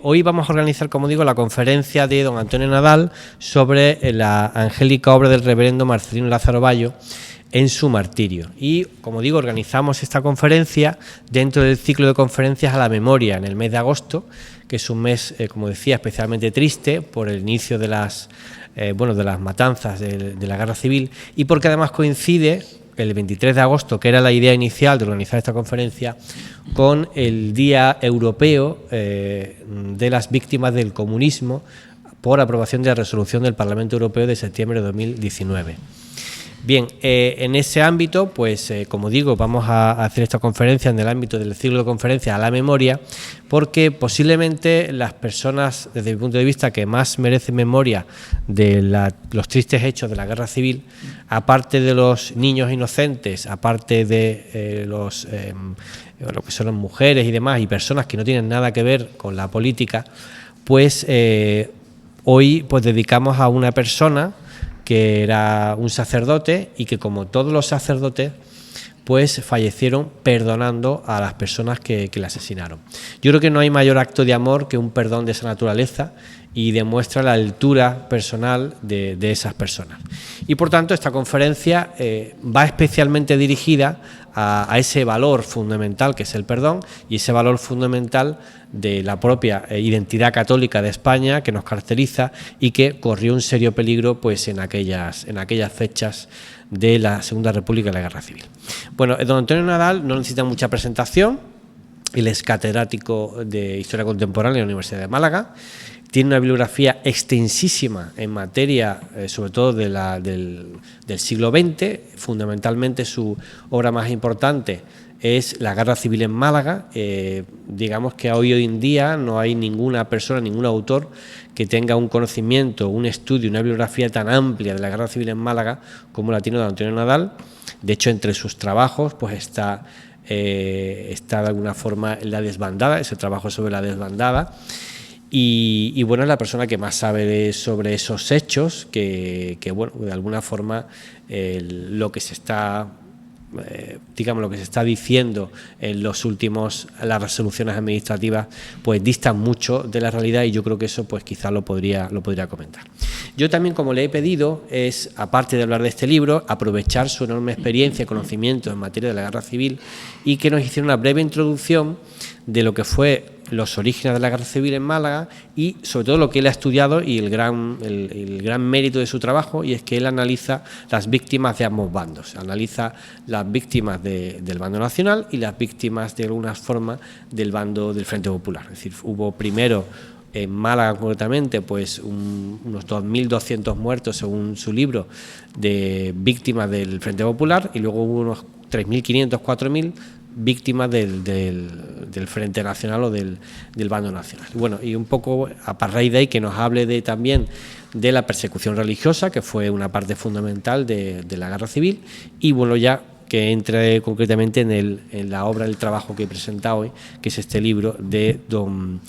Hoy vamos a organizar, como digo, la conferencia de don Antonio Nadal sobre la angélica obra del reverendo Marcelino Lázaro Bayo en su martirio. Y, como digo, organizamos esta conferencia dentro del ciclo de conferencias a la memoria en el mes de agosto, que es un mes, como decía, especialmente triste por el inicio de las matanzas de la guerra civil, y porque además coincide el 23 de agosto, que era la idea inicial de organizar esta conferencia, con el Día Europeo de las Víctimas del Comunismo, por aprobación de la resolución del Parlamento Europeo de septiembre de 2019. Bien, en ese ámbito, pues como digo, vamos a hacer esta conferencia en el ámbito del ciclo de conferencias a la memoria, porque posiblemente las personas, desde mi punto de vista, que más merecen memoria de los tristes hechos de la guerra civil, aparte de los niños inocentes, aparte de lo que son las mujeres y demás, y personas que no tienen nada que ver con la política, pues hoy pues dedicamos a una persona que era un sacerdote y que, como todos los sacerdotes, pues fallecieron perdonando a las personas que le asesinaron. Yo creo que no hay mayor acto de amor que un perdón de esa naturaleza, y demuestra la altura personal de esas personas. Y por tanto esta conferencia va especialmente dirigida a ese valor fundamental que es el perdón, y ese valor fundamental de la propia identidad católica de España, que nos caracteriza y que corrió un serio peligro pues en aquellas fechas de la Segunda República y la Guerra Civil. Bueno, don Antonio Nadal no necesita mucha presentación. Él es catedrático de Historia Contemporánea en la Universidad de Málaga. Tiene una bibliografía extensísima en materia, sobre todo del siglo XX. Fundamentalmente su obra más importante es La Guerra Civil en Málaga. Digamos que hoy en día no hay ninguna persona, ningún autor que tenga un conocimiento, un estudio, una bibliografía tan amplia de la Guerra Civil en Málaga como la tiene don Antonio Nadal. De hecho, entre sus trabajos pues está de alguna forma La Desbandada, ese trabajo sobre la desbandada. Y bueno, es la persona que más sabe sobre esos hechos, que bueno, de alguna forma lo que se está diciendo en las resoluciones administrativas, pues distan mucho de la realidad, y yo creo que eso pues quizás lo podría comentar. Yo también, como le he pedido, es, aparte de hablar de este libro, aprovechar su enorme experiencia y conocimiento en materia de la guerra civil, y que nos hiciera una breve introducción de lo que fue los orígenes de la guerra civil en Málaga, y sobre todo lo que él ha estudiado y el gran mérito de su trabajo, y es que él analiza las víctimas de ambos bandos, analiza las víctimas del bando nacional y las víctimas de alguna forma del bando del Frente Popular. Es decir, hubo primero en Málaga concretamente pues unos 2.200 muertos, según su libro, de víctimas del Frente Popular, y luego hubo unos 3.500, 4.000 víctimas del Frente Nacional o del bando nacional. Bueno, y un poco a raíz de ahí que nos hable también de la persecución religiosa, que fue una parte fundamental de la guerra civil, y bueno, ya que entre concretamente en la obra, el trabajo que he presentado hoy, que es este libro de don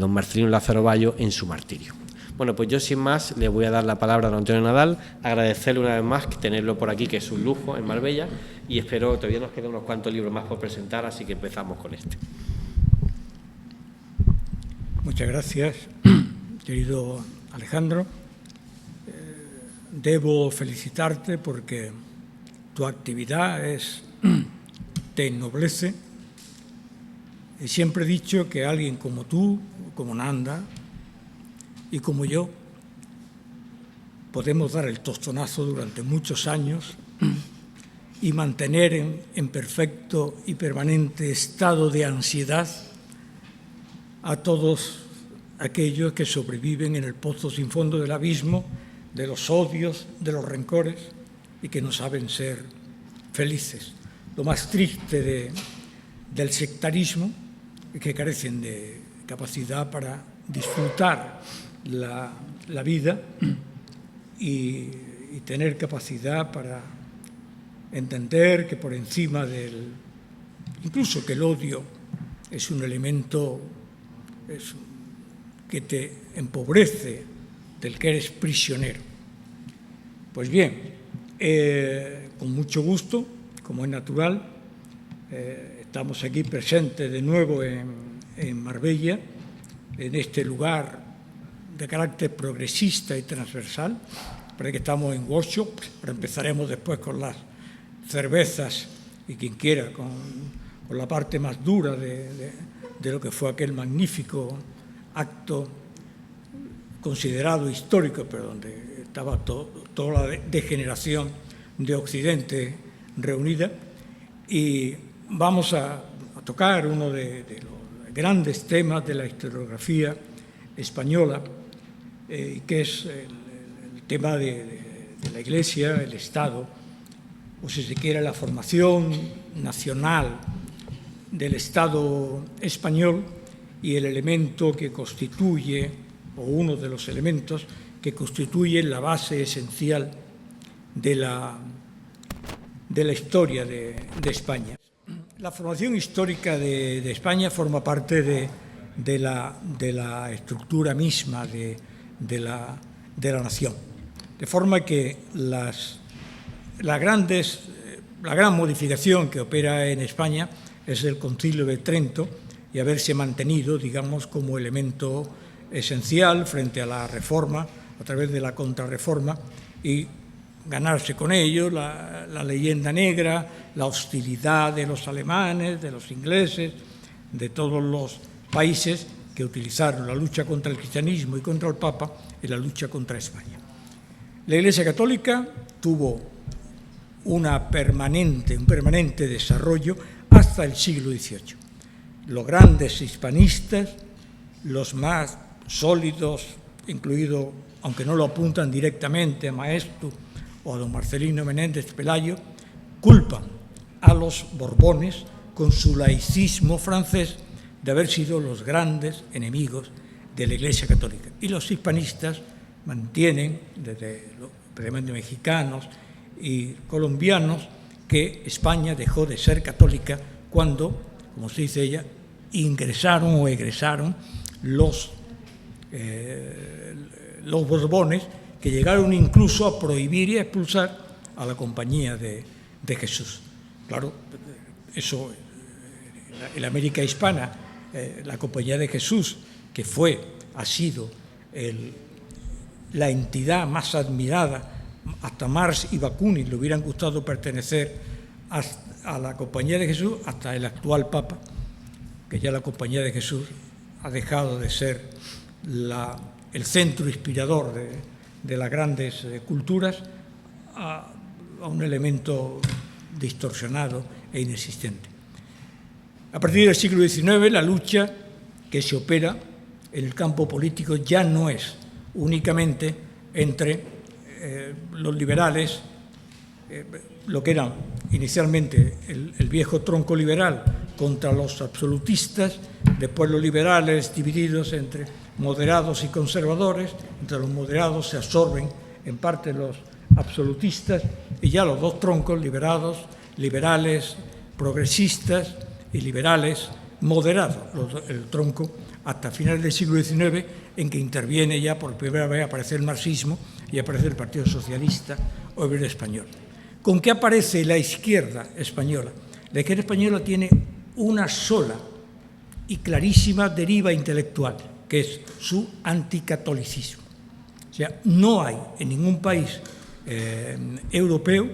Marcelino Lázaro Bayo en su martirio. Bueno, pues yo sin más le voy a dar la palabra a don Antonio Nadal, agradecerle una vez más tenerlo por aquí, que es un lujo en Marbella, y espero, todavía nos quedan unos cuantos libros más por presentar, así que empezamos con este. Muchas gracias, querido Alejandro. Debo felicitarte porque tu actividad te ennoblece. Siempre he dicho que alguien como tú, como Nanda y como yo, podemos dar el tostonazo durante muchos años y mantener en perfecto y permanente estado de ansiedad a todos aquellos que sobreviven en el pozo sin fondo del abismo, de los odios, de los rencores, y que no saben ser felices. Lo más triste del sectarismo es que carecen de capacidad para disfrutar la vida y tener capacidad para entender que por encima incluso que el odio es un elemento que te empobrece, del que eres prisionero. Pues bien, con mucho gusto, como es natural, estamos aquí presentes de nuevo en Marbella en este lugar de carácter progresista y transversal. Parece que estamos en workshop, pero empezaremos después con las cervezas y quien quiera, con la parte más dura de lo que fue aquel magnífico acto considerado histórico, pero donde estaba toda la degeneración de Occidente reunida. Y vamos a tocar uno de los grandes temas de la historiografía española, que es el tema de la Iglesia, el Estado, o si se quiere la formación nacional del Estado español y el elemento que constituye, o uno de los elementos que constituyen la base esencial de la historia de España. La formación histórica de España forma parte de la estructura misma de la nación, de forma que la gran modificación que opera en España es el Concilio de Trento y haberse mantenido, digamos, como elemento esencial frente a la Reforma, a través de la Contrarreforma, y ganarse con ello la leyenda negra, la hostilidad de los alemanes, de los ingleses, de todos los países que utilizaron la lucha contra el cristianismo y contra el Papa en la lucha contra España. La Iglesia Católica tuvo un permanente desarrollo hasta el siglo XVIII. Los grandes hispanistas, los más sólidos, incluido, aunque no lo apuntan directamente a Maeztu o a don Marcelino Menéndez Pelayo, culpan a los Borbones con su laicismo francés de haber sido los grandes enemigos de la Iglesia Católica. Y los hispanistas mantienen, desde especialmente mexicanos y colombianos, que España dejó de ser católica cuando, como se dice ella, ingresaron o egresaron los Borbones, que llegaron incluso a prohibir y a expulsar a la Compañía de Jesús. Claro, eso en la América hispana, la Compañía de Jesús, que ha sido la entidad más admirada, hasta Marx y Bakunin le hubieran gustado pertenecer a la Compañía de Jesús, hasta el actual Papa, que ya la Compañía de Jesús ha dejado de ser el centro inspirador de las grandes culturas a un elemento distorsionado e inexistente. A partir del siglo XIX, la lucha que se opera en el campo político ya no es únicamente entre los liberales, lo que eran inicialmente el viejo tronco liberal contra los absolutistas, después los liberales divididos entre moderados y conservadores, entre los moderados se absorben en parte los absolutistas y ya los dos troncos, liberales progresistas y liberales moderados, el tronco hasta finales del siglo XIX, en que interviene ya por primera vez, aparece el marxismo y aparece el Partido Socialista Obrero Español. ¿Con qué aparece la izquierda española? La izquierda española tiene una sola y clarísima deriva intelectual, que es su anticatolicismo. O sea, no hay en ningún país europeo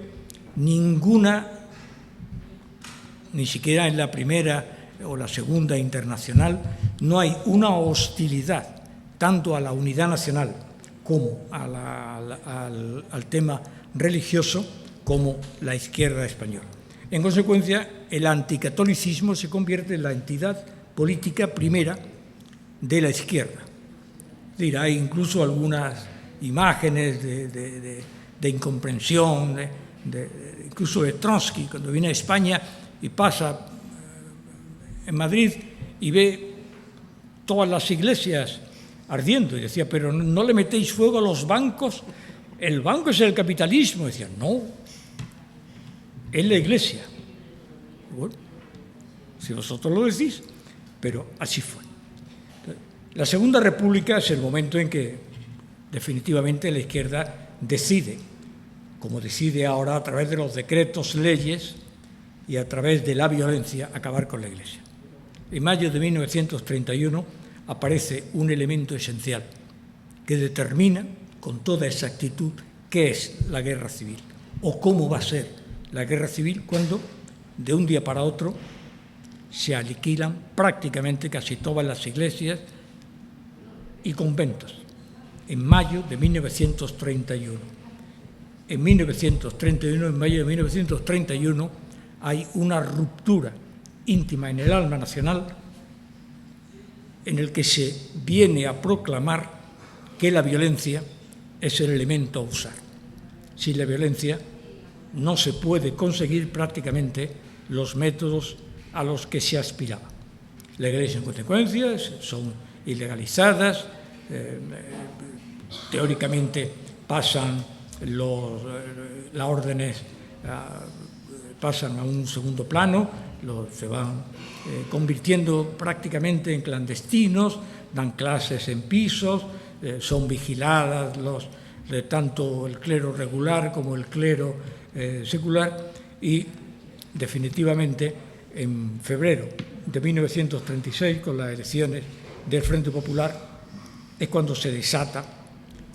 ni siquiera en la primera o la segunda internacional, no hay una hostilidad tanto a la unidad nacional como al tema religioso como la izquierda española. En consecuencia, el anticatolicismo se convierte en la entidad política primera de la izquierda. Es decir, hay incluso algunas imágenes de incomprensión, incluso de Trotsky, cuando viene a España y pasa en Madrid y ve todas las iglesias ardiendo, y decía, pero no le metéis fuego a los bancos, el banco es el capitalismo. Y decía, no, es la iglesia. Bueno, si vosotros lo decís, pero así fue. La Segunda República es el momento en que definitivamente la izquierda decide, como decide ahora a través de los decretos, leyes y a través de la violencia, acabar con la Iglesia. En mayo de 1931 aparece un elemento esencial que determina con toda exactitud qué es la guerra civil o cómo va a ser la guerra civil cuando de un día para otro se aniquilan prácticamente casi todas las iglesias y conventos en mayo de 1931. En 1931, en mayo de 1931, hay una ruptura íntima en el alma nacional en el que se viene a proclamar que la violencia es el elemento a usar. Sin la violencia no se puede conseguir prácticamente los métodos a los que se aspiraba. La Iglesia, en consecuencia, son ilegalizadas, teóricamente pasan las órdenes, pasan a un segundo plano, se van convirtiendo prácticamente en clandestinos, dan clases en pisos, son vigiladas tanto el clero regular como el clero secular, y definitivamente en febrero de 1936, con las elecciones del Frente Popular, es cuando se desata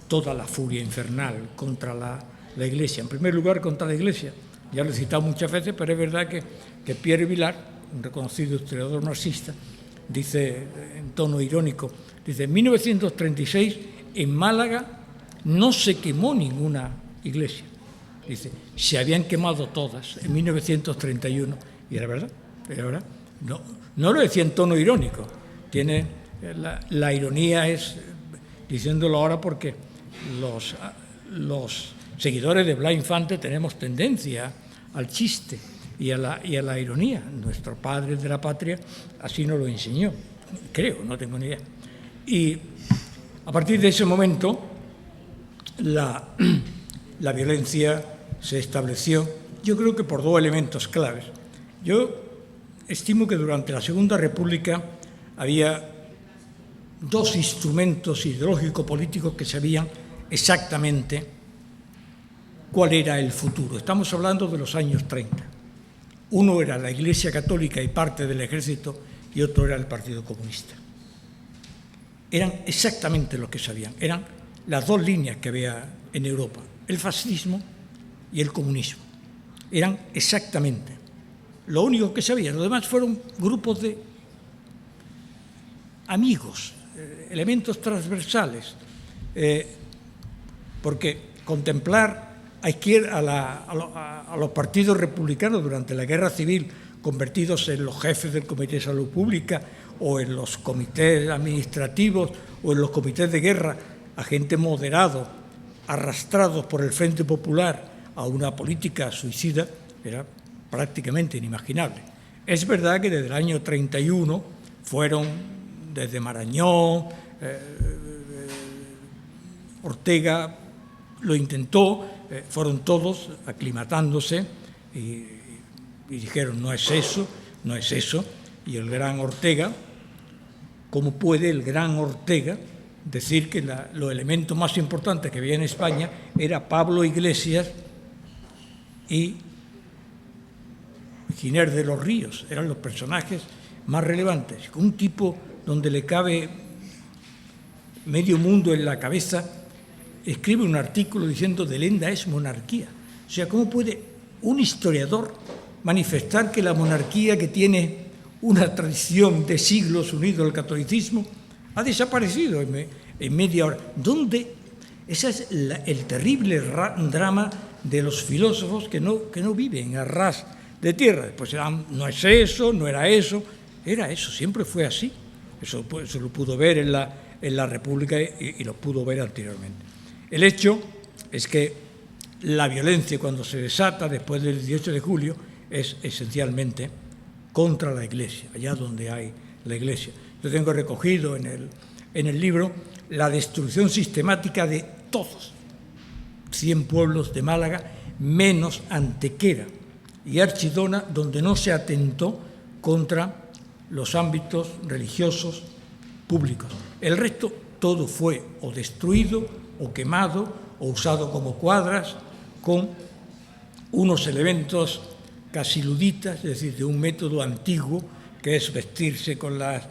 toda la furia infernal contra la Iglesia. En primer lugar, contra la Iglesia. Ya lo he citado muchas veces, pero es verdad que Pierre Vilar, un reconocido historiador marxista, dice en tono irónico, dice, en 1936 en Málaga no se quemó ninguna iglesia. Dice, se habían quemado todas en 1931. Y era verdad. No lo decía en tono irónico. La ironía es diciéndolo ahora porque los seguidores de Blas Infante tenemos tendencia al chiste y a la ironía. Nuestro padre de la patria así nos lo enseñó, creo, no tengo ni idea. Y a partir de ese momento la violencia se estableció, yo creo que por dos elementos claves. Yo estimo que durante la Segunda República había dos instrumentos ideológico-políticos que sabían exactamente cuál era el futuro. Estamos hablando de los años 30. Uno era la Iglesia Católica y parte del ejército y otro era el Partido Comunista. Eran exactamente lo que sabían. Eran las dos líneas que había en Europa, el fascismo y el comunismo. Eran exactamente lo único que sabían. Los demás fueron grupos de amigos, elementos transversales, porque contemplar a los partidos republicanos durante la Guerra Civil convertidos en los jefes del Comité de Salud Pública o en los comités administrativos o en los comités de guerra, a gente moderado, arrastrados por el Frente Popular a una política suicida, era prácticamente inimaginable. Es verdad que desde el año 31 fueron desde Marañón, Ortega lo intentó, fueron todos aclimatándose y dijeron no es eso, y el gran Ortega, ¿cómo puede el gran Ortega decir que los elementos más importantes que había en España era Pablo Iglesias y Giner de los Ríos? Eran los personajes más relevantes. Un tipo donde le cabe medio mundo en la cabeza, escribe un artículo diciendo de Lenda es monarquía. O sea, ¿cómo puede un historiador manifestar que la monarquía, que tiene una tradición de siglos unido al catolicismo, ha desaparecido en media hora? ¿Dónde? Ese es el terrible drama de los filósofos que no viven a ras de tierra. Pues no es eso, no era eso, era eso, siempre fue así. Eso se lo pudo ver en la República y lo pudo ver anteriormente. El hecho es que la violencia, cuando se desata después del 18 de julio, es esencialmente contra la Iglesia, allá donde hay la Iglesia. Yo tengo recogido en el libro la destrucción sistemática de todos, 100 pueblos de Málaga, menos Antequera y Archidona, donde no se atentó contra los ámbitos religiosos públicos. El resto, todo fue o destruido, o quemado, o usado como cuadras, con unos elementos casi luditas, es decir, de un método antiguo, que es vestirse con las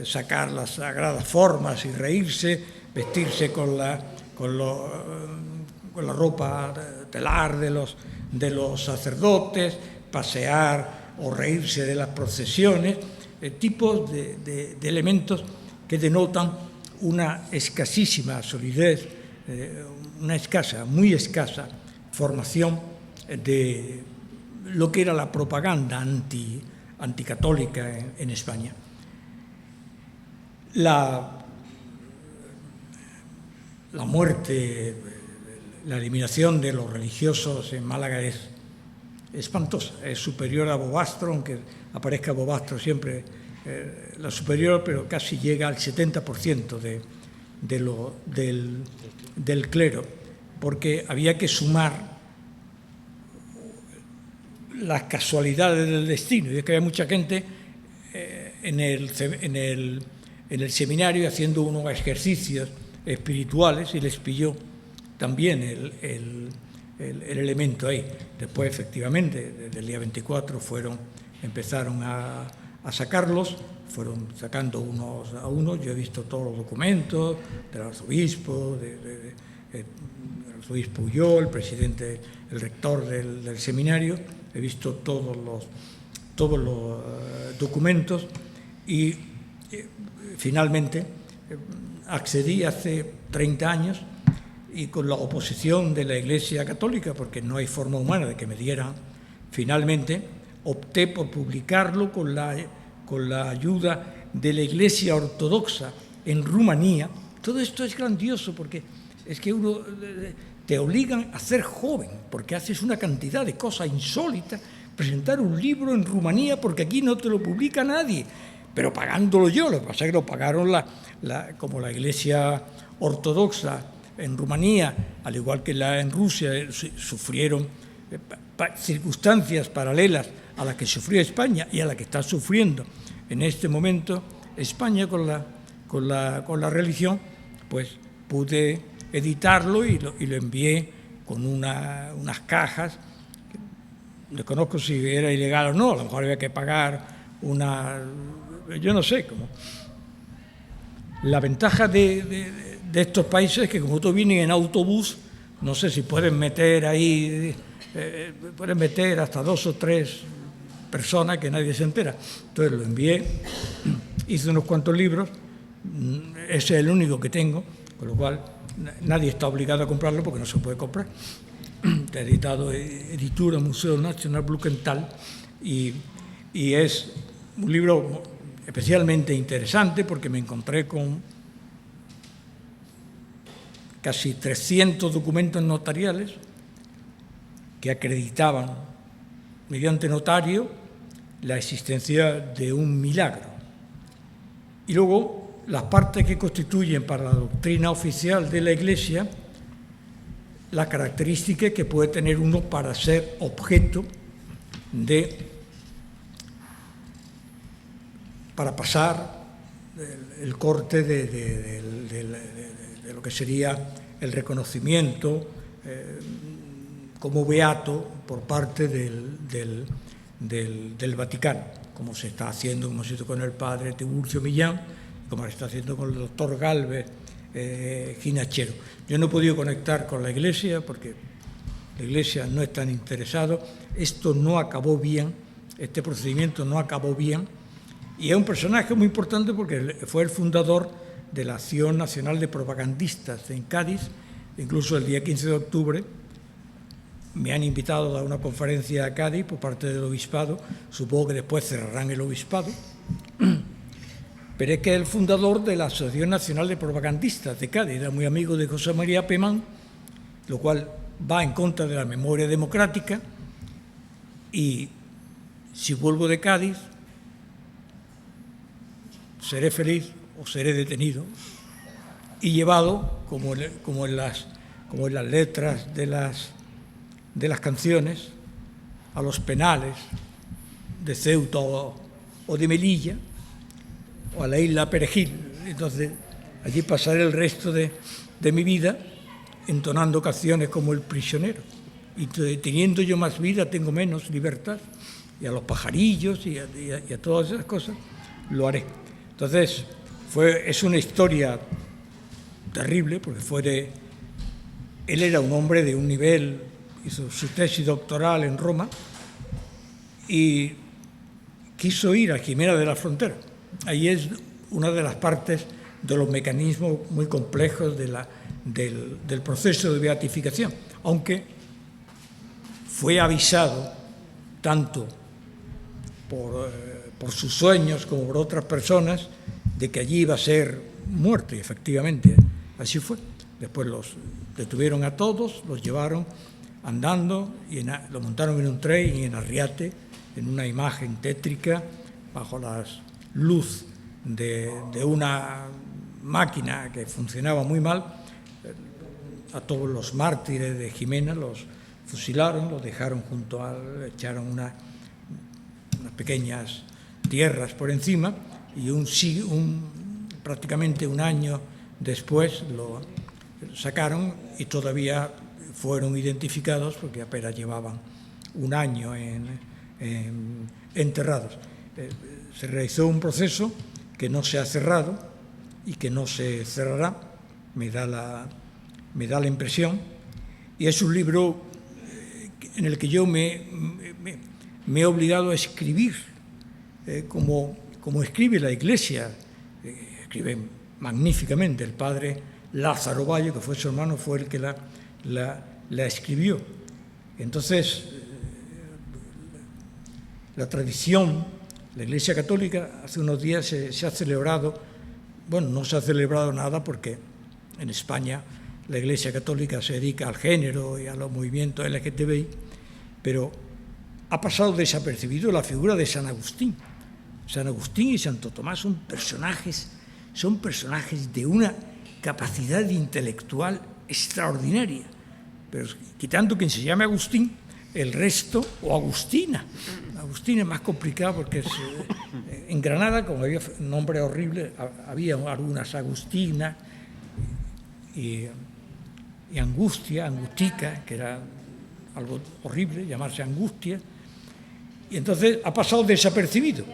sacar las sagradas formas y reírse, vestirse con la ropa telar de los sacerdotes, pasear o reírse de las procesiones, tipos de elementos que denotan una escasísima solidez, una muy escasa formación de lo que era la propaganda anticatólica en España. La muerte, la eliminación de los religiosos en Málaga es espantosa, es superior a Bobastro, aunque aparezca Bobastro siempre la superior, pero casi llega al 70% del clero, porque había que sumar las casualidades del destino. Y es que había mucha gente en el seminario haciendo unos ejercicios espirituales y les pilló también el elemento ahí. Después, efectivamente, desde el día 24 empezaron a sacarlos, fueron sacando unos a unos. Yo he visto todos los documentos del arzobispo, el arzobispo Ulloa, el presidente, el rector del seminario. He visto todos los documentos y finalmente accedí hace 30 años y con la oposición de la Iglesia Católica, porque no hay forma humana de que me dieran, finalmente opté por publicarlo con la ayuda de la Iglesia Ortodoxa en Rumanía. Todo esto es grandioso porque es que te obligan a ser joven, porque haces una cantidad de cosas insólitas, presentar un libro en Rumanía porque aquí no te lo publica nadie, pero pagándolo yo. Lo que pasa es que lo pagaron como la Iglesia Ortodoxa en Rumanía, al igual que en Rusia, sufrieron circunstancias paralelas a las que sufrió España y a las que está sufriendo en este momento España con la religión, pues pude editarlo y lo envié con unas cajas. Desconozco si era ilegal o no, a lo mejor había que pagar yo no sé cómo. La ventaja de estos países es que como tú vienes en autobús, no sé si pueden meter ahí, pueden meter hasta 2 o 3 personas que nadie se entera. Entonces lo envié, hice unos cuantos libros, ese es el único que tengo, con lo cual nadie está obligado a comprarlo porque no se puede comprar. Está editado Editura Museo Nacional Blumenthal y es un libro especialmente interesante porque me encontré con casi 300 documentos notariales que acreditaban mediante notario la existencia de un milagro. Y luego las partes que constituyen para la doctrina oficial de la Iglesia la característica que puede tener uno para ser objeto para pasar el corte de lo que sería el reconocimiento como beato por parte del Vaticano, como se está haciendo, como se hizo con el padre Tiburcio Millán, como se está haciendo con el doctor Galvez Ginachero. Yo no he podido conectar con la Iglesia porque la Iglesia no es tan interesada. Esto no acabó bien, este procedimiento no acabó bien, y es un personaje muy importante porque fue el fundador de la Acción Nacional de Propagandistas en Cádiz. Incluso el día 15 de octubre me han invitado a dar una conferencia a Cádiz por parte del obispado. Supongo que después cerrarán el obispado. Pero es que es el fundador de la Asociación Nacional de Propagandistas de Cádiz, era muy amigo de José María Pemán, lo cual va en contra de la memoria democrática. Y si vuelvo de Cádiz, seré feliz o seré detenido y llevado, como en las letras de las canciones, a los penales de Ceuta o de Melilla, o a la isla Perejil. Entonces, allí pasaré el resto de mi vida entonando canciones como El prisionero. Y teniendo yo más vida, tengo menos libertad. Y a los pajarillos y a todas esas cosas lo haré. Entonces, es una historia terrible, porque él era un hombre de un nivel, hizo su tesis doctoral en Roma y quiso ir a Jimena de la Frontera. Ahí es una de las partes de los mecanismos muy complejos del proceso de beatificación, aunque fue avisado tanto por sus sueños como por otras personas de que allí iba a ser muerto, y efectivamente así fue. Después los detuvieron a todos, los llevaron andando y lo montaron en un tren y en Arriate, en una imagen tétrica, bajo la luz de una máquina que funcionaba muy mal. A todos los mártires de Jimena los fusilaron, los dejaron echaron unas pequeñas tierras por encima, y prácticamente un año después lo sacaron y todavía fueron identificados porque apenas llevaban un año enterrados. Se realizó un proceso que no se ha cerrado y que no se cerrará, me da la impresión, y es un libro en el que yo me he obligado a escribir como escribe la Iglesia. Escribe magníficamente. El padre Lázaro Bayo, que fue su hermano, fue el que la escribió. Entonces, la tradición, la Iglesia Católica, hace unos días se ha celebrado, bueno, no se ha celebrado nada porque en España la Iglesia Católica se dedica al género y a los movimientos LGTBI, pero ha pasado desapercibido la figura de San Agustín. San Agustín y Santo Tomás son personajes de una capacidad intelectual extraordinaria. Pero quitando quien se llame Agustín, el resto, o Agustina. Agustín es más complicado porque en Granada, como había un nombre horrible, había algunas Agustinas y Angustia, Angustica, que era algo horrible, llamarse Angustia. Y entonces ha pasado desapercibido.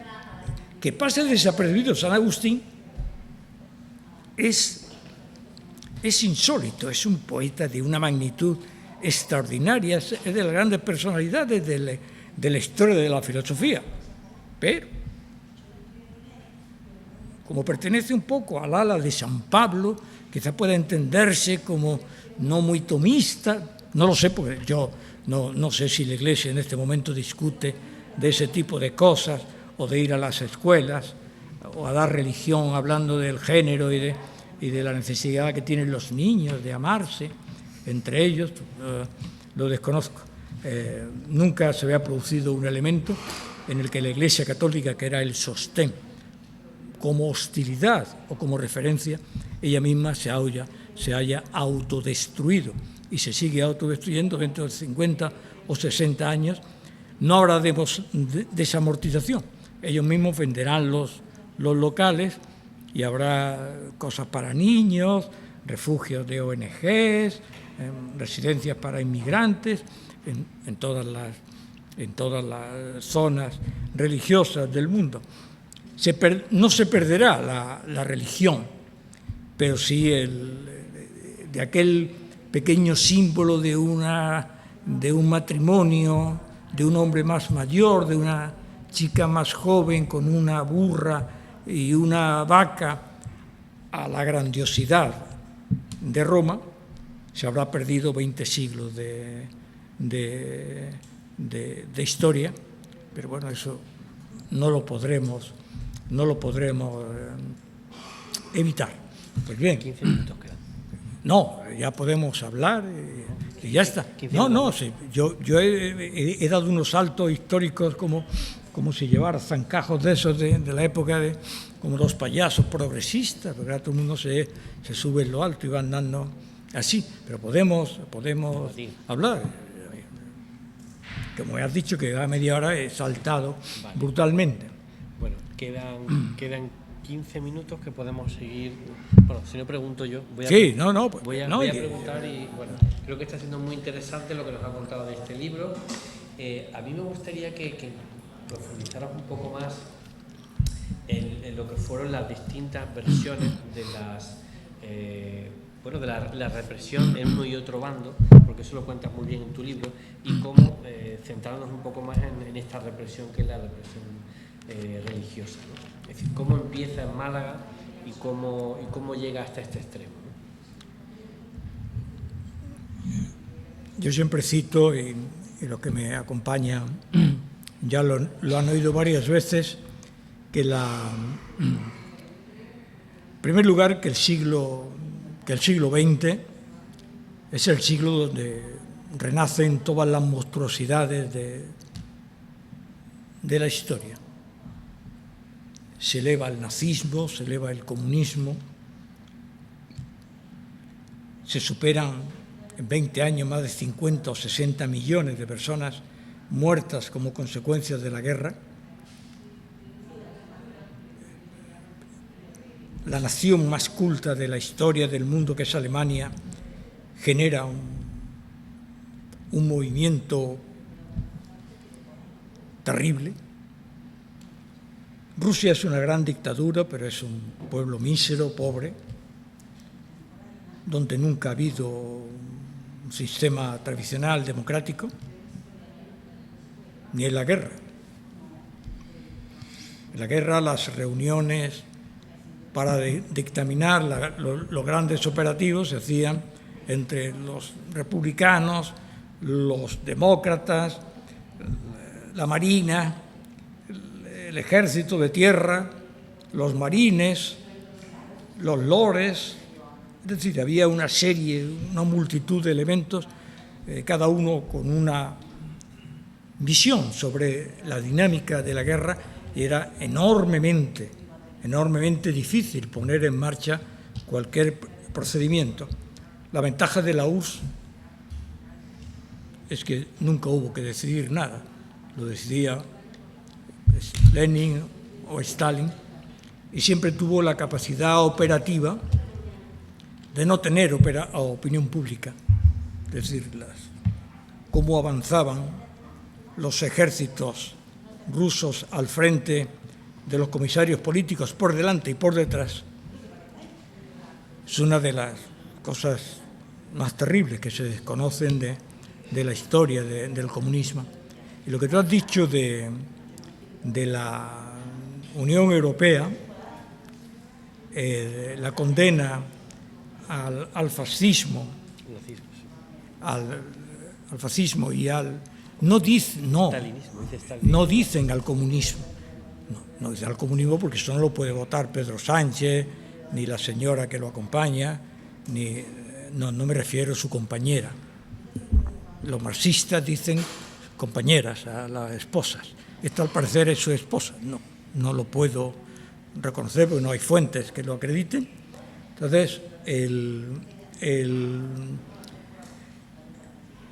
Que pase desapercibido San Agustín es insólito, es un poeta de una magnitud extraordinaria, es de las grandes personalidades de la historia de la filosofía, pero como pertenece un poco al ala de San Pablo, quizá pueda entenderse como no muy tomista, no lo sé, porque yo no sé si la Iglesia en este momento discute de ese tipo de cosas, o de ir a las escuelas, o a dar religión hablando del género y de la necesidad que tienen los niños de amarse entre ellos, lo desconozco. Nunca se había producido un elemento en el que la Iglesia Católica, que era el sostén, como hostilidad o como referencia, ella misma se haya autodestruido y se sigue autodestruyendo dentro de 50 o 60 años. No habrá desamortización. Ellos mismos venderán los locales y habrá cosas para niños, refugios de ONGs, residencias para inmigrantes, en todas las zonas religiosas del mundo. No se perderá la religión, pero sí de aquel pequeño símbolo de un matrimonio, de un hombre más mayor, de una chica más joven con una burra y una vaca, a la grandiosidad de Roma. Se habrá perdido 20 siglos de historia, pero bueno, eso no lo podremos evitar. Pues bien, 15 minutos quedan. No, ya podemos hablar y ya está. No, sí, yo he dado unos saltos históricos como si llevara zancajos de esos de la época como los payasos progresistas, porque ahora todo el mundo se sube en lo alto y van dando así, pero podemos hablar. Como has dicho que a media hora he saltado brutalmente. Bueno, quedan 15 minutos que podemos seguir. Bueno, si no pregunto yo, voy a preguntar y bueno, creo que está siendo muy interesante lo que nos ha contado de este libro. A mí me gustaría que profundizaras un poco más en lo que fueron las distintas versiones de las de la represión en uno y otro bando, porque eso lo cuentas muy bien en tu libro, y cómo centrarnos un poco más en esta represión que es la represión religiosa, ¿no? Es decir, cómo empieza en Málaga y cómo llega hasta este extremo, ¿no? Yo siempre cito, y los que me acompañan ya lo han oído varias veces, que en primer lugar que el siglo XX es el siglo donde renacen todas las monstruosidades de la historia. Se eleva el nazismo, se eleva el comunismo, se superan en 20 años más de 50 o 60 millones de personas muertas como consecuencia de la guerra. La nación más culta de la historia del mundo, que es Alemania, genera un movimiento terrible. Rusia es una gran dictadura, pero es un pueblo mísero, pobre, donde nunca ha habido un sistema tradicional democrático, ni en la guerra. En la guerra, las reuniones para dictaminar los grandes operativos se hacían entre los republicanos, los demócratas, la marina, el ejército de tierra, los marines, los lores. Es decir, había una multitud de elementos, cada uno con una visión sobre la dinámica de la guerra, y era enormemente difícil poner en marcha cualquier procedimiento. La ventaja de la URSS es que nunca hubo que decidir nada, lo decidía Lenin o Stalin, y siempre tuvo la capacidad operativa de no tener opinión pública, es decir, cómo avanzaban los ejércitos rusos al frente de los comisarios políticos por delante y por detrás. Es una de las cosas más terribles que se desconocen de la historia del comunismo. Y lo que tú has dicho de la Unión Europea, la condena al fascismo, al fascismo y no dicen al comunismo. No dicen al comunismo porque eso no lo puede votar Pedro Sánchez, ni la señora que lo acompaña, no me refiero a su compañera. Los marxistas dicen compañeras, a las esposas. Esta al parecer es su esposa. No lo puedo reconocer porque no hay fuentes que lo acrediten. Entonces,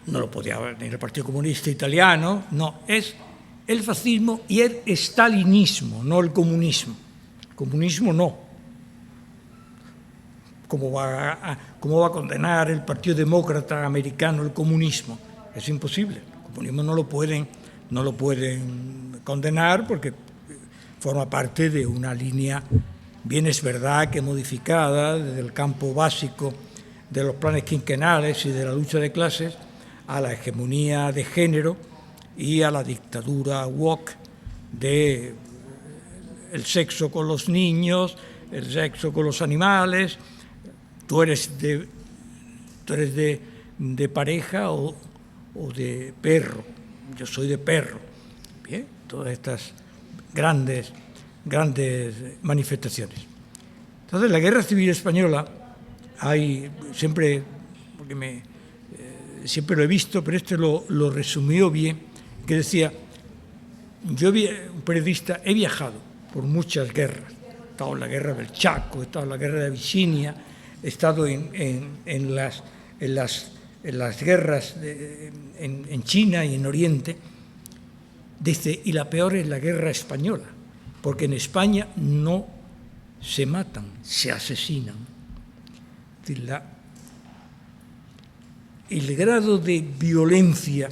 no lo podía haber ni el Partido Comunista Italiano, no, es el fascismo y el estalinismo, no el comunismo. El comunismo no. ¿Cómo va a condenar el Partido Demócrata americano el comunismo? Es imposible. El comunismo no lo pueden condenar porque forma parte de una línea, bien es verdad que modificada desde el campo básico de los planes quinquenales y de la lucha de clases a la hegemonía de género y a la dictadura woke de el sexo con los niños, el sexo con los animales. Tú eres de pareja o de perro. Yo soy de perro. Bien, todas estas grandes manifestaciones. Entonces, la Guerra Civil Española siempre lo he visto, pero este lo resumió bien, que decía, yo, un periodista, he viajado por muchas guerras. He estado en la guerra del Chaco, he estado en la guerra de Abisinia, he estado en las guerras en China y en Oriente. Dice, y la peor es la guerra española, porque en España no se matan, se asesinan. Es decir, el grado de violencia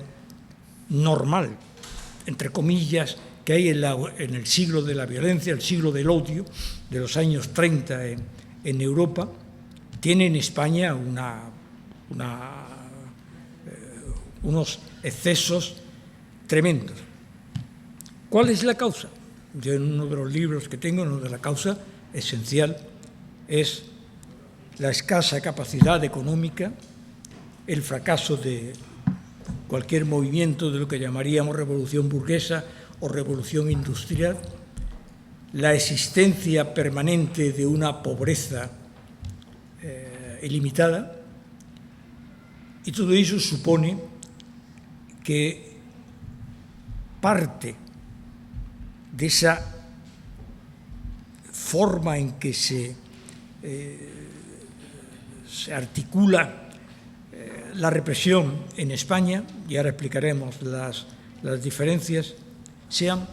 normal, entre comillas, que hay en el siglo de la violencia, el siglo del odio, de los años 30 en Europa, tiene en España unos excesos tremendos. ¿Cuál es la causa? Yo en uno de los libros que tengo, uno de la causa esencial es la escasa capacidad económica, el fracaso de cualquier movimiento de lo que llamaríamos revolución burguesa o revolución industrial, la existencia permanente de una pobreza ilimitada, y todo eso supone que parte de esa forma en que se articula la represión en España, y ahora explicaremos las diferencias, sean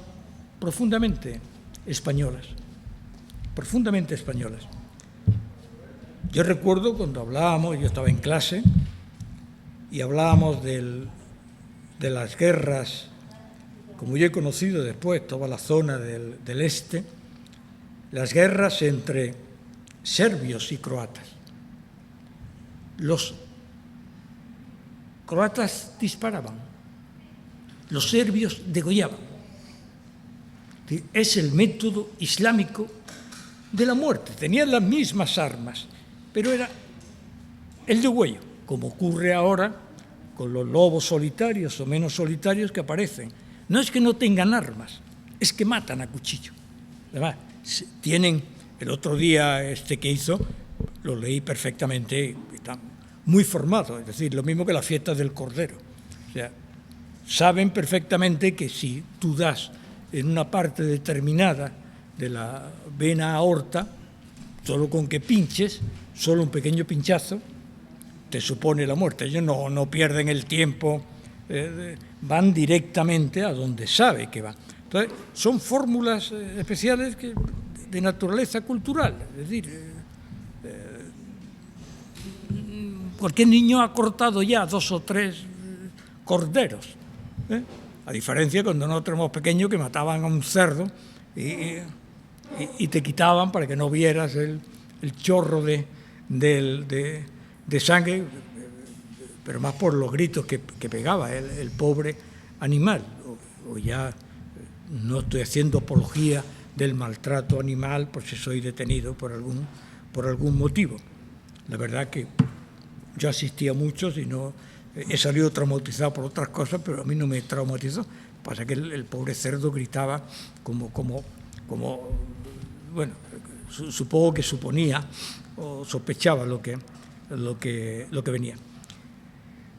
profundamente españolas, profundamente españolas. Yo recuerdo cuando hablábamos, yo estaba en clase, y hablábamos de las guerras, como yo he conocido después toda la zona del este, las guerras entre serbios y croatas. Los croatas disparaban, los serbios degollaban. Es el método islámico de la muerte. Tenían las mismas armas, pero era el degüello, como ocurre ahora con los lobos solitarios o menos solitarios que aparecen. No es que no tengan armas, es que matan a cuchillo. Además, tienen, el otro día que hizo, lo leí perfectamente, está muy formado, es decir, lo mismo que la fiesta del Cordero. O sea, saben perfectamente que si tú das en una parte determinada de la vena aorta, solo con que pinches, solo un pequeño pinchazo, te supone la muerte. Ellos no pierden el tiempo, van directamente a donde sabe que van. Entonces, son fórmulas especiales de naturaleza cultural. Es decir, cualquier niño ha cortado ya 2 o 3 corderos, a diferencia cuando nosotros éramos pequeños que mataban a un cerdo y te quitaban para que no vieras el chorro de sangre, pero más por los gritos que pegaba el pobre animal. O ya no estoy haciendo apología del maltrato animal por si soy detenido por algún motivo. La verdad que yo asistí a muchos y no he salido traumatizado por otras cosas, pero a mí no me traumatizó. Pasa que el pobre cerdo gritaba como bueno, supongo que suponía o sospechaba lo que venía.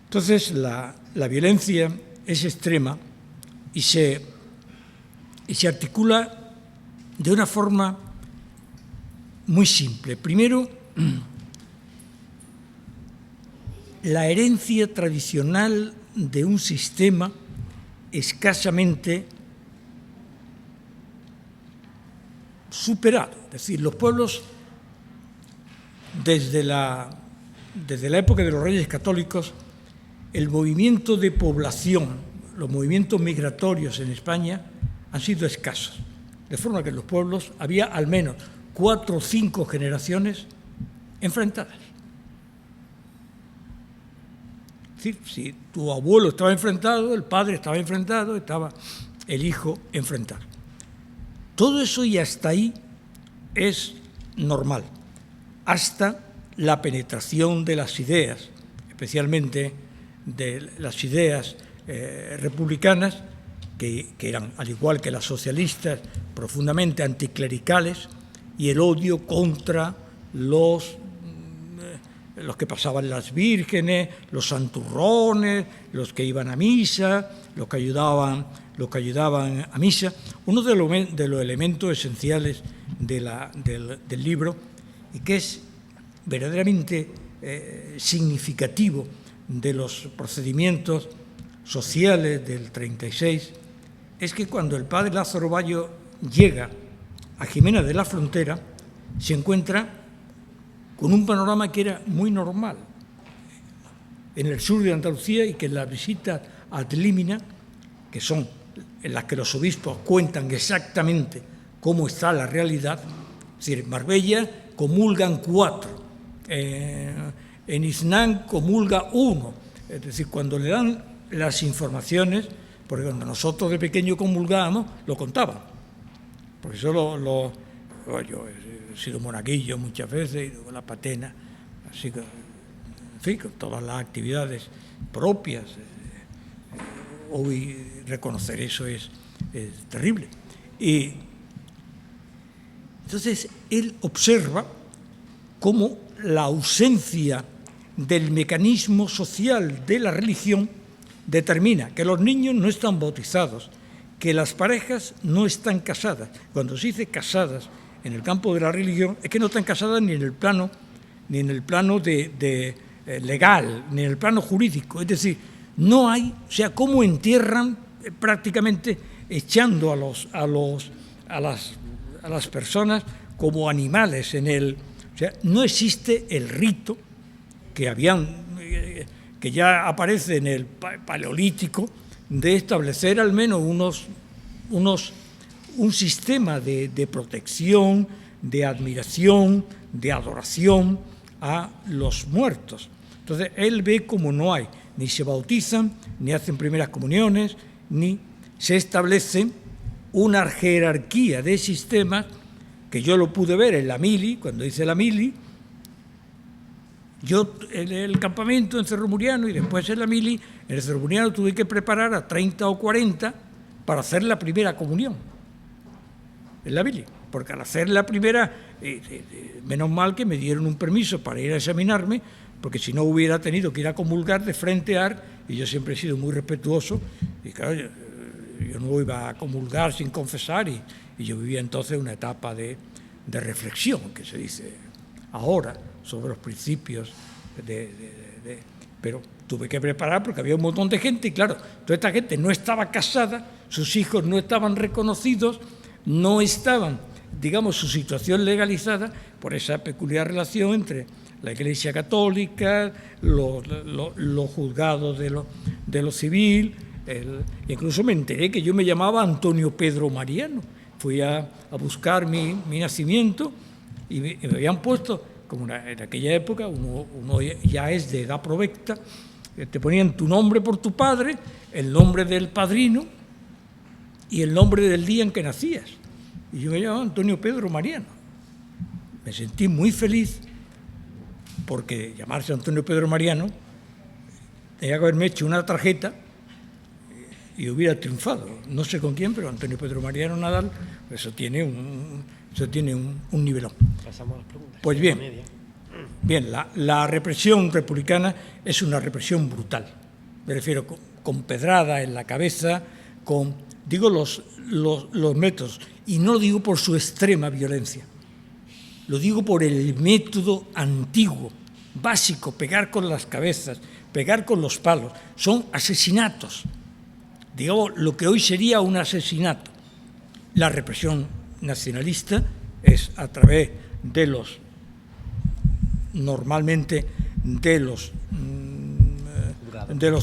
Entonces la violencia es extrema y se articula de una forma muy simple. Primero, la herencia tradicional de un sistema escasamente superado. Es decir, los pueblos, desde la época de los Reyes Católicos, el movimiento de población, los movimientos migratorios en España han sido escasos. De forma que en los pueblos había al menos 4 o 5 generaciones enfrentadas. Es decir, si tu abuelo estaba enfrentado, el padre estaba enfrentado, estaba el hijo enfrentado. Todo eso y hasta ahí es normal, hasta la penetración de las ideas, especialmente de las ideas republicanas, que eran, al igual que las socialistas, profundamente anticlericales, y el odio contra los que pasaban las vírgenes, los santurrones, los que iban a misa, los que ayudaban a misa. Uno de los elementos esenciales del libro, y que es verdaderamente significativo de los procedimientos sociales del 36, es que cuando el padre Lázaro Bayo llega a Jimena de la Frontera, se encuentra con un panorama que era muy normal en el sur de Andalucía, y que en la visita a Atlímina, que son en las que los obispos cuentan exactamente cómo está la realidad. Es decir, en Marbella comulgan 4, en Iznán comulga 1. Es decir, cuando le dan las informaciones, porque cuando nosotros de pequeño comulgábamos, lo contaban. Porque eso yo he sido monaguillo muchas veces, he ido con la patena, así que, en fin, con todas las actividades propias. Hoy reconocer eso es terrible. Y entonces él observa cómo la ausencia del mecanismo social de la religión determina que los niños no están bautizados, que las parejas no están casadas. Cuando se dice casadas en el campo de la religión, es que no están casadas ni en el plano legal, ni en el plano jurídico. Es decir, no hay, o sea, cómo entierran prácticamente echando a las personas como animales en el... O sea, no existe el rito que ya aparece en el Paleolítico, de establecer al menos un sistema de protección, de admiración, de adoración a los muertos. Entonces, él ve como no hay, ni se bautizan, ni hacen primeras comuniones, ni se establece una jerarquía de sistemas, que yo lo pude ver en la mili, cuando hice la mili. Yo en el campamento en Cerro Muriano y después en la mili, en el Cerro Muriano tuve que preparar a 30 o 40 para hacer la primera comunión en la mili, porque al hacer la primera, menos mal que me dieron un permiso para ir a examinarme, porque si no hubiera tenido que ir a comulgar de frentear, y yo siempre he sido muy respetuoso, y claro, yo no iba a comulgar sin confesar, y yo vivía entonces una etapa de reflexión, que se dice ahora, sobre los principios pero tuve que preparar porque había un montón de gente y claro, toda esta gente no estaba casada, sus hijos no estaban reconocidos, no estaban, digamos, su situación legalizada por esa peculiar relación entre la Iglesia Católica, los juzgados de lo civil. Incluso me enteré que yo me llamaba Antonio Pedro Mariano. Fui a buscar mi nacimiento y me habían puesto, como en aquella época, uno ya es de edad provecta, te ponían tu nombre por tu padre, el nombre del padrino y el nombre del día en que nacías. Y yo me llamaba Antonio Pedro Mariano. Me sentí muy feliz porque llamarse Antonio Pedro Mariano tenía que haberme hecho una tarjeta y hubiera triunfado. No sé con quién, pero Antonio Pedro Mariano Nadal, eso tiene un nivelón. Pasamos a las preguntas. Pues bien, la represión republicana es una represión brutal. Me refiero con pedrada en la cabeza, digo los métodos, y no lo digo por su extrema violencia, lo digo por el método antiguo, básico, pegar con las cabezas, pegar con los palos. Son asesinatos, digamos, lo que hoy sería un asesinato. La represión nacionalista es a través normalmente de los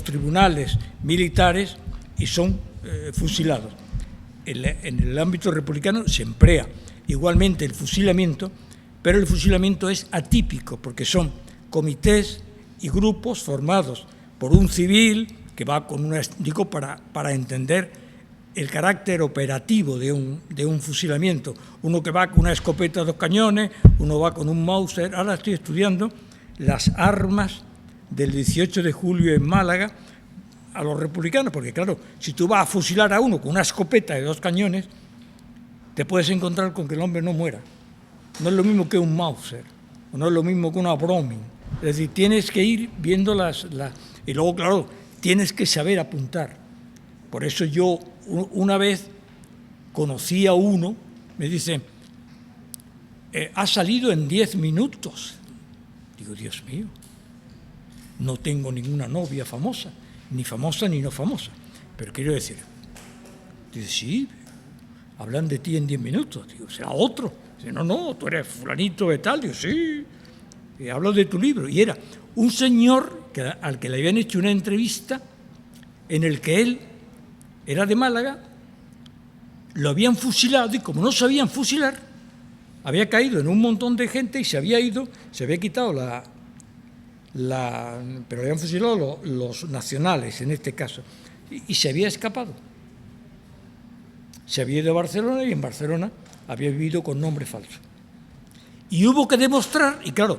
tribunales militares y son fusilados. En el ámbito republicano se emplea igualmente el fusilamiento, pero el fusilamiento es atípico porque son comités y grupos formados por un civil que va con para entender el carácter operativo de un fusilamiento. Uno que va con una escopeta 2 cañones, uno va con un Mauser. Ahora estoy estudiando las armas del 18 de julio en Málaga a los republicanos, porque claro, si tú vas a fusilar a uno con una escopeta de 2 cañones, te puedes encontrar con que el hombre no muera. No es lo mismo que un Mauser, no es lo mismo que una Browning. Es decir, tienes que ir viendo y luego, claro, tienes que saber apuntar. Por eso yo una vez conocí a uno, me dice, ha salido en 10 minutos. Digo, Dios mío, no tengo ninguna novia famosa ni no famosa. Pero quiero decir, dice, sí, hablan de ti en 10 minutos. Digo, ¿será otro? Dice, no, tú eres fulanito de tal. Digo, sí, y hablo de tu libro. Y era un señor al que le habían hecho una entrevista en el que él era de Málaga lo habían fusilado y como no sabían fusilar, había caído en un montón de gente y se había ido, se había quitado pero habían fusilado los nacionales en este caso, y se había escapado. Se había ido a Barcelona y en Barcelona había vivido con nombre falso. Y hubo que demostrar, y claro,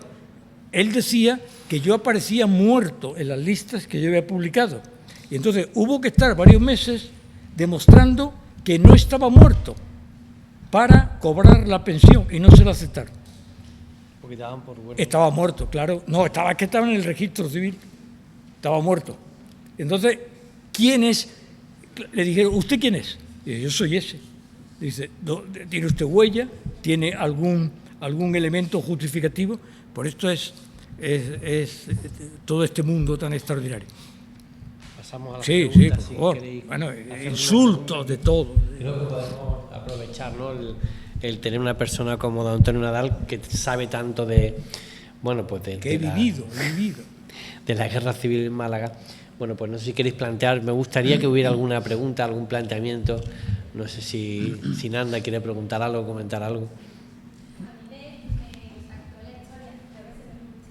él decía que yo aparecía muerto en las listas que yo había publicado. Y entonces hubo que estar varios meses demostrando que no estaba muerto para cobrar la pensión y no se lo aceptaron. Porque daban por bueno. Estaba muerto, claro. No, estaba en el registro civil. Estaba muerto. Entonces, ¿quién es? Le dijeron, ¿usted quién es? Y yo soy ese. Dice, ¿tiene usted huella? ¿Tiene algún elemento justificativo? Por esto es todo este mundo tan extraordinario. Pasamos a la sí, por favor. Bueno, insultos de todo. Creo que podemos aprovechar, ¿no? el tener una persona como don Antonio Nadal que sabe tanto de, bueno, pues que he vivido. De la guerra civil en Málaga. Bueno, pues no sé si queréis plantear, me gustaría que hubiera alguna pregunta, algún planteamiento. No sé si Nanda quiere preguntar algo, comentar algo.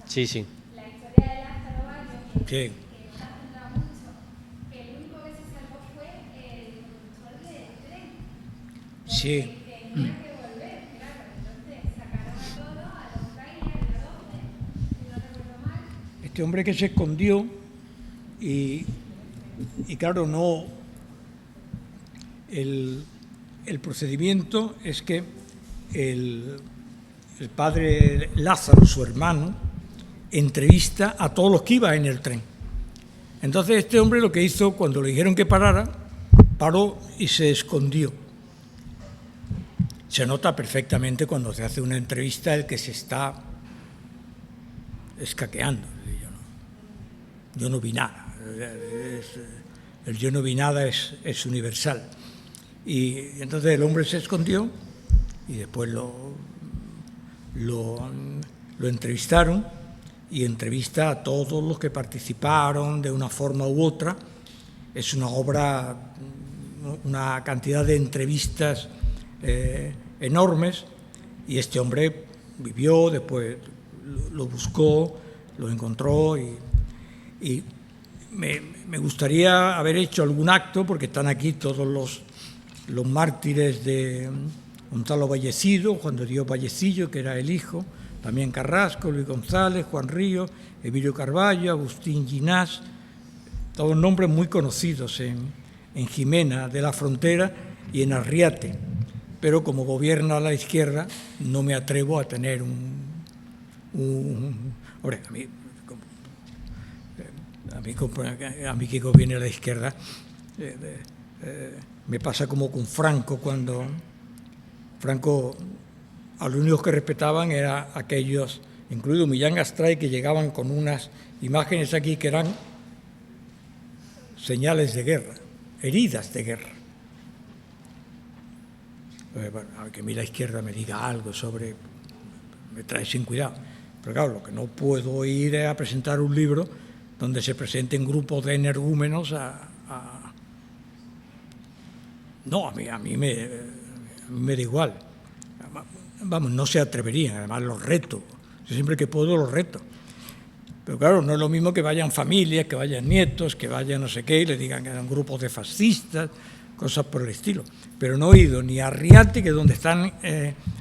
Sí. La historia de Lázaro Bayo, Sí. que nos ha centrado mucho, que el único que se salvó fue el conductor del tren. Sí. Tenía que volver, claro. Entonces sacaron a todos, a los trailers, a los 12, si no recuerdo mal. Este hombre que se escondió y claro, no. El procedimiento es que el padre Lázaro, su hermano, entrevista a todos los que iban en el tren. Entonces este hombre lo que hizo, cuando le dijeron que parara, paró y se escondió. Se nota perfectamente cuando se hace una entrevista el que se está escaqueando. Yo no vi nada. El yo no vi nada es universal. Y entonces el hombre se escondió y después lo entrevistaron, y entrevista a todos los que participaron de una forma u otra. Es una obra, una cantidad de entrevistas enormes, y este hombre vivió, después lo buscó, lo encontró, y me gustaría haber hecho algún acto, porque están aquí todos los mártires de Gonzalo Vallecido, Juan de Dios Vallecillo, que era el hijo, también Carrasco, Luis González, Juan Río, Emilio Carballo, Agustín Ginás, todos nombres muy conocidos en Jimena de la Frontera y en Arriate. Pero como gobierna la izquierda, no me atrevo a tener Hombre, a mí que gobierne la izquierda, me pasa como con Franco, cuando Franco, a los únicos que respetaban eran aquellos, incluido Millán Astray, que llegaban con unas imágenes aquí que eran señales de guerra, heridas de guerra. Bueno, a que a mí la izquierda me diga algo sobre, me trae sin cuidado. Pero claro, lo que no puedo ir es a presentar un libro donde se presenten grupos de energúmenos No, a mí me da igual. Vamos, no se atreverían, además los reto. Yo siempre que puedo los reto. Pero claro, no es lo mismo que vayan familias, que vayan nietos, que vayan no sé qué, y le digan que eran grupos de fascistas, cosas por el estilo. Pero no he ido ni a Arriate, que es donde están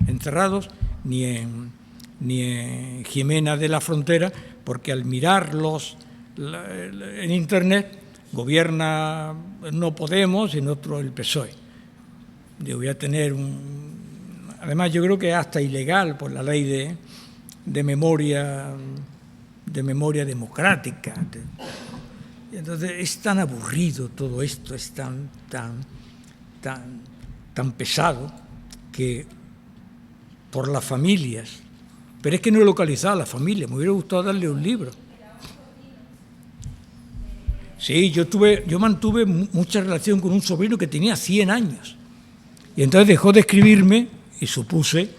encerrados, ni en Jimena de la Frontera, porque al mirarlos en Internet gobierna no Podemos y en otro el PSOE. Yo voy a tener Además, yo creo que es hasta ilegal por la ley de memoria democrática. Y entonces es tan aburrido todo esto, es tan pesado, que por las familias. Pero es que no he localizado a la familia, me hubiera gustado darle un libro. Sí, yo mantuve mucha relación con un sobrino que tenía 100 años. Y entonces dejó de escribirme y supuse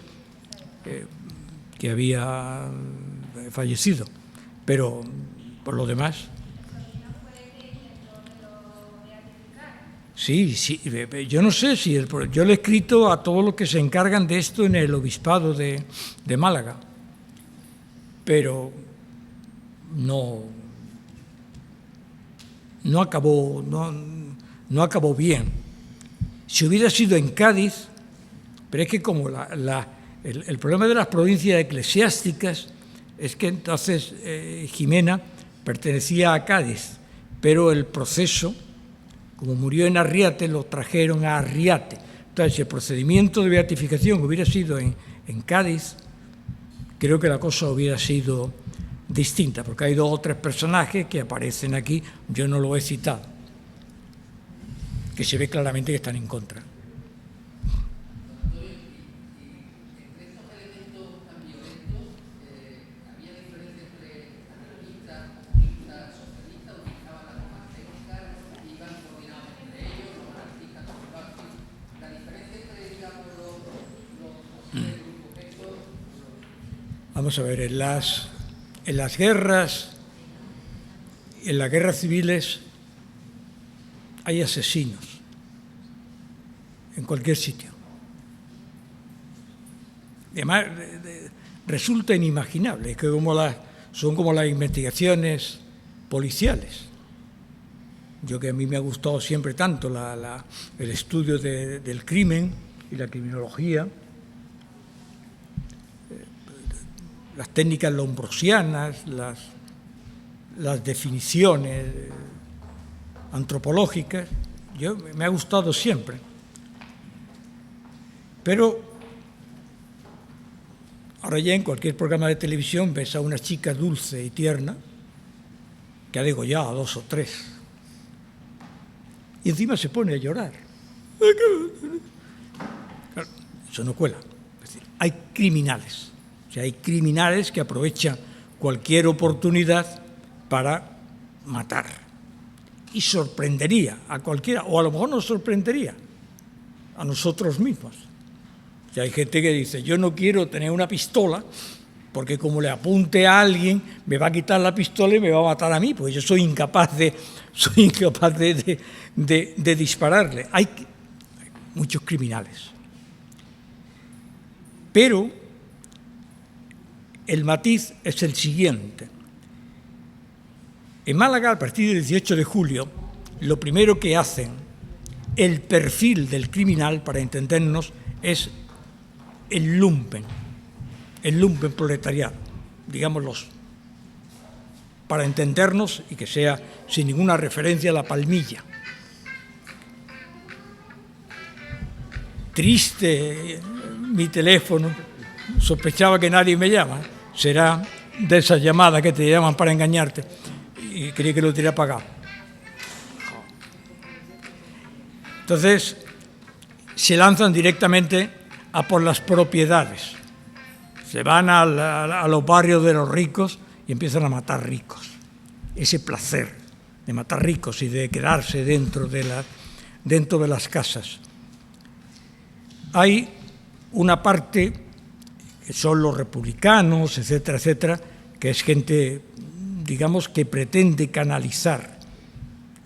que había fallecido. Pero por lo demás... Sí, sí, yo no sé si yo le he escrito a todos los que se encargan de esto en el obispado de Málaga, pero no acabó bien. Si hubiera sido en Cádiz, pero es que como el problema de las provincias eclesiásticas es que entonces Jimena pertenecía a Cádiz, pero el proceso, como murió en Arriate, lo trajeron a Arriate. Entonces, si el procedimiento de beatificación hubiera sido en Cádiz, creo que la cosa hubiera sido distinta, porque hay 2 o 3 personajes que aparecen aquí, yo no lo he citado, que se ve claramente que están en contra. Vamos a ver, en las guerras civiles hay asesinos en cualquier sitio. Además, resulta inimaginable, que son como las investigaciones policiales. Que a mí me ha gustado siempre tanto el estudio del crimen y la criminología, las técnicas lombrosianas, las definiciones antropológicas, me ha gustado siempre. Pero ahora ya en cualquier programa de televisión ves a una chica dulce y tierna que ha degollado a 2 o 3 y encima se pone a llorar. Claro, eso no cuela. Es decir, hay criminales. O sea, hay criminales que aprovechan cualquier oportunidad para matar. Y sorprendería a cualquiera, o a lo mejor nos sorprendería a nosotros mismos. O sea, hay gente que dice, yo no quiero tener una pistola porque como le apunte a alguien, me va a quitar la pistola y me va a matar a mí, porque yo soy incapaz de dispararle. Hay muchos criminales. Pero el matiz es el siguiente. En Málaga, a partir del 18 de julio, lo primero que hacen, el perfil del criminal, para entendernos, es el lumpen proletariado, digámoslo, para entendernos y que sea sin ninguna referencia a la palmilla. Triste mi teléfono, sospechaba que nadie me llama. Será de esas llamadas que te llaman para engañarte y creí que lo tenía apagado. Entonces, se lanzan directamente a por las propiedades. Se van a los barrios de los ricos y empiezan a matar ricos. Ese placer de matar ricos y de quedarse dentro de las casas. Hay una parte que son los republicanos, etcétera, etcétera, que es gente, digamos, que pretende canalizar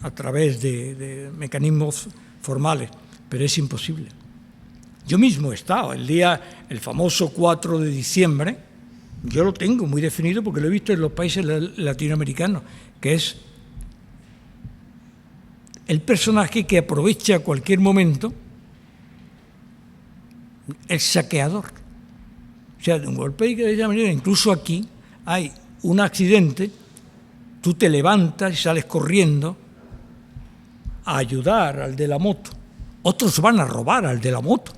a través de mecanismos formales, pero es imposible. Yo mismo he estado, el famoso 4 de diciembre, yo lo tengo muy definido porque lo he visto en los países latinoamericanos, que es el personaje que aprovecha cualquier momento, el saqueador. O sea, de un golpe de aquella manera, incluso aquí hay un accidente, tú te levantas y sales corriendo a ayudar al de la moto. Otros van a robar al de la moto.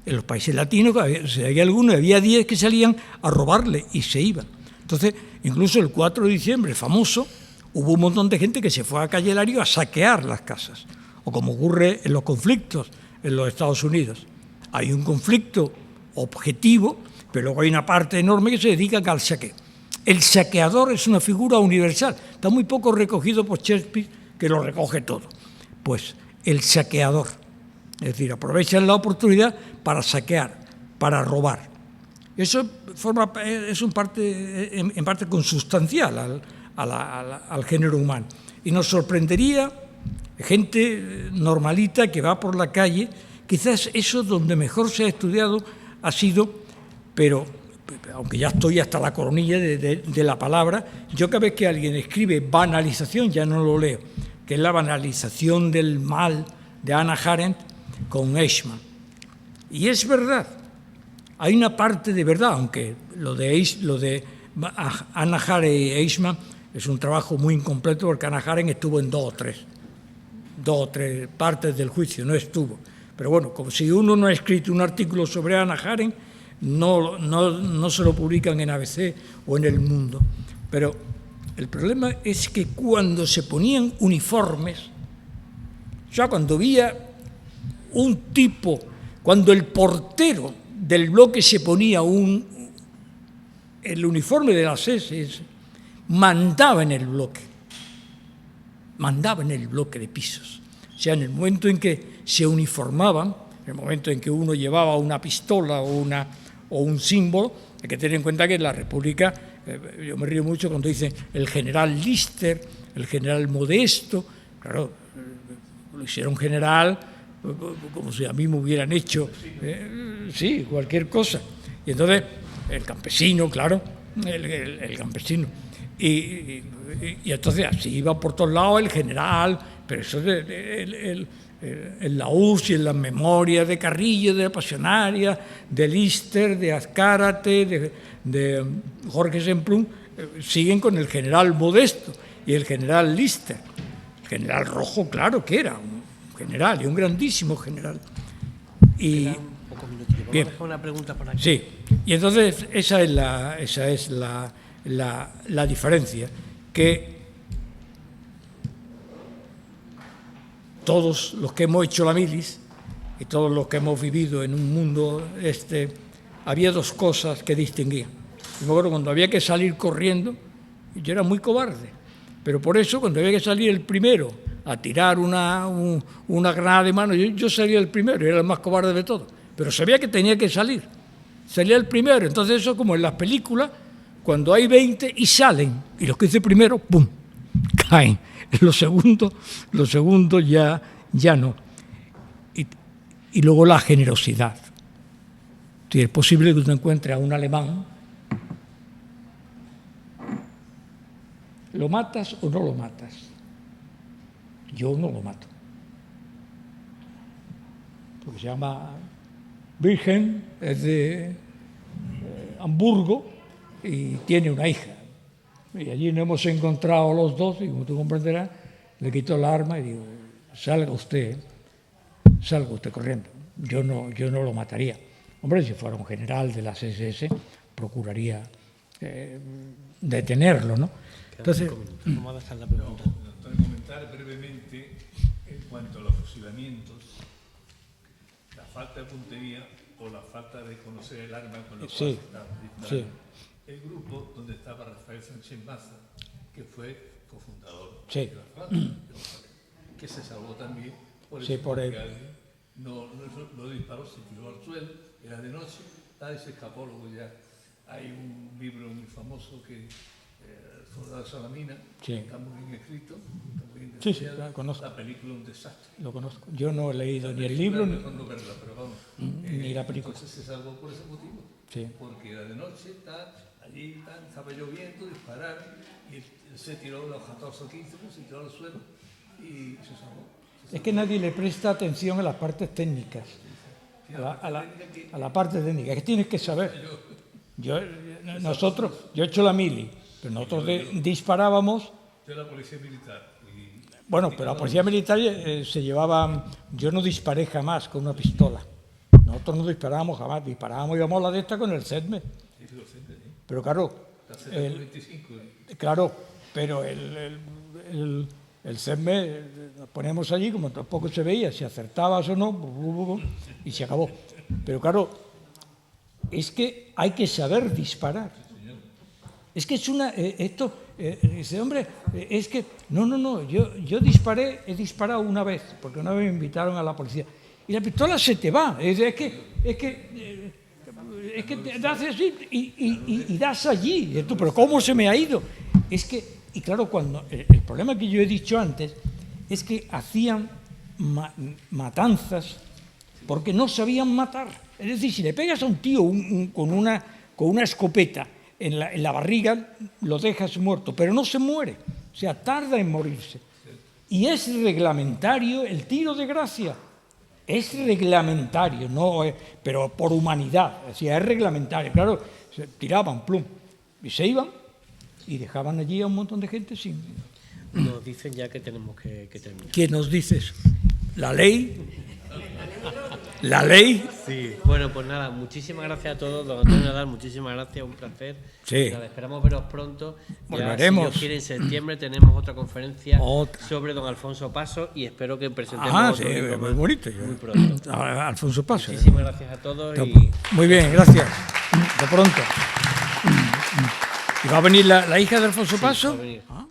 En los países latinos, si había algunos, había 10 que salían a robarle y se iban. Entonces, incluso el 4 de diciembre, famoso, hubo un montón de gente que se fue a Calle Lario a saquear las casas. O como ocurre en los conflictos en los Estados Unidos. Hay un conflicto objetivo, pero luego hay una parte enorme que se dedica al saqueo. El saqueador es una figura universal. Está muy poco recogido por Shakespeare, que lo recoge todo. Pues el saqueador. Es decir, aprovechan la oportunidad para saquear, para robar. Eso es en parte consustancial al género humano. Y nos sorprendería gente normalita que va por la calle. Quizás eso donde mejor se ha estudiado ha sido, pero aunque ya estoy hasta la coronilla de la palabra, yo cada vez que alguien escribe banalización ya no lo leo, que es la banalización del mal de Hannah Arendt con Eichmann. Y es verdad, hay una parte de verdad, aunque lo de Hannah Arendt y Eichmann es un trabajo muy incompleto, porque Hannah Arendt estuvo en dos o tres partes del juicio, no estuvo. Pero bueno, como si uno no ha escrito un artículo sobre Hannah Arendt, no se lo publican en ABC o en El Mundo. Pero el problema es que cuando se ponían uniformes, ya cuando había un tipo, cuando el portero del bloque se ponía el uniforme de las SS, mandaba en el bloque de pisos. O sea, en el momento en que se uniformaban, en el momento en que uno llevaba una pistola o un símbolo, hay que tener en cuenta que en la República, yo me río mucho cuando dicen el general Lister, el general Modesto, claro, lo hicieron general como si a mí me hubieran hecho, sí, cualquier cosa. Y entonces, el campesino, claro, el campesino. Y entonces así iba por todos lados el general, pero eso en la UCI, en las memorias de Carrillo, de la Pasionaria, de Lister, de Azcárate, de Jorge Semprún, siguen con el general Modesto y el general Lister. El general Rojo, claro que era un general y un grandísimo general. Y bien, vamos a dejar una pregunta por aquí. Sí, y entonces esa es la diferencia, que todos los que hemos hecho la milis y todos los que hemos vivido en un mundo había dos cosas que distinguían. Me acuerdo cuando había que salir corriendo, yo era muy cobarde, pero por eso cuando había que salir el primero a tirar una granada de mano, yo salía el primero, era el más cobarde de todos, pero sabía que tenía que salir, salía el primero. Entonces eso, como en las películas, cuando hay 20 y salen, y los que hice primero, ¡pum!, caen. Los segundos ya no. Y luego la generosidad. Es posible que usted encuentre a un alemán, ¿lo matas o no lo matas? Yo no lo mato. Porque se llama Virgen, es de Hamburgo y tiene una hija. Y allí nos hemos encontrado los dos y, como tú comprenderás, le quito el arma y digo, salga usted corriendo. Yo no lo mataría. Hombre, si fuera un general de las SS, procuraría detenerlo, ¿no? Entonces, vamos a dejar la pregunta. Para comentar brevemente en cuanto a los fusilamientos, la falta de puntería o la falta de conocer el arma con lo cual se estaba disparando. Sí. El grupo donde estaba Rafael Sánchez Maza, que fue cofundador Sí. de la FARC, que se salvó también por Sí, eso, por porque él. alguien no disparó, se tiró al suelo, era de noche, tal, y se escapó. Luego ya hay un libro muy famoso que Soldado de Salamina, Sí. está muy bien escrito, está muy bien Sí, detallado. lo conozco. La película es un desastre. lo conozco. Yo no he leído La ni el película libro mejor no verla, pero vamos, ni la película. Entonces se salvó por ese motivo, Sí. porque era de noche, allí estaba lloviendo, dispararon, y él se tiró los 14 o 15, pues, se tiró al suelo y se salvó. Es que nadie le presta atención a las partes técnicas, a la parte técnica, que tienes que saber. Yo he hecho la mili, pero nosotros disparábamos. Yo la policía militar. Bueno, pero la policía militar se llevaban. Yo no disparé jamás con una pistola. Nosotros no disparábamos jamás, íbamos a la de esta con el CEDME. Pero claro, pero el CEDME nos poníamos allí, como tampoco se veía si acertabas o no, y se acabó. Pero claro, es que hay que saber disparar. Es que es ese hombre, es que, no, yo he disparado una vez, porque una vez me invitaron a la policía, y la pistola se te va, es que te haces así y das allí, pero ¿cómo se me ha ido? Y claro, cuando el problema que yo he dicho antes es que hacían matanzas porque no sabían matar. Es decir, si le pegas a un tío con una escopeta en la barriga, lo dejas muerto, pero no se muere, o sea, tarda en morirse. Y es reglamentario el tiro de gracia, es reglamentario, no, pero por humanidad, o sea, es reglamentario. Claro, se tiraban, plum, y se iban y dejaban allí a un montón de gente sin... Nos dicen ya que tenemos que terminar. ¿Qué nos dices? ¿La ley? ¿La ley? Sí. Bueno, pues nada, muchísimas gracias a todos, don Antonio Nadal, muchísimas gracias, un placer. Sí. Nada, esperamos veros pronto. Volveremos. Ya, si Dios quiere, en septiembre tenemos otra conferencia Otra. sobre don Alfonso Paso y espero que presentemos otro libro muy más bonito. muy pronto. Alfonso Paso. Muchísimas gracias a todos. Muy bien, gracias. De pronto. ¿Y va a venir la hija de Alfonso Paso? va a venir. Ah.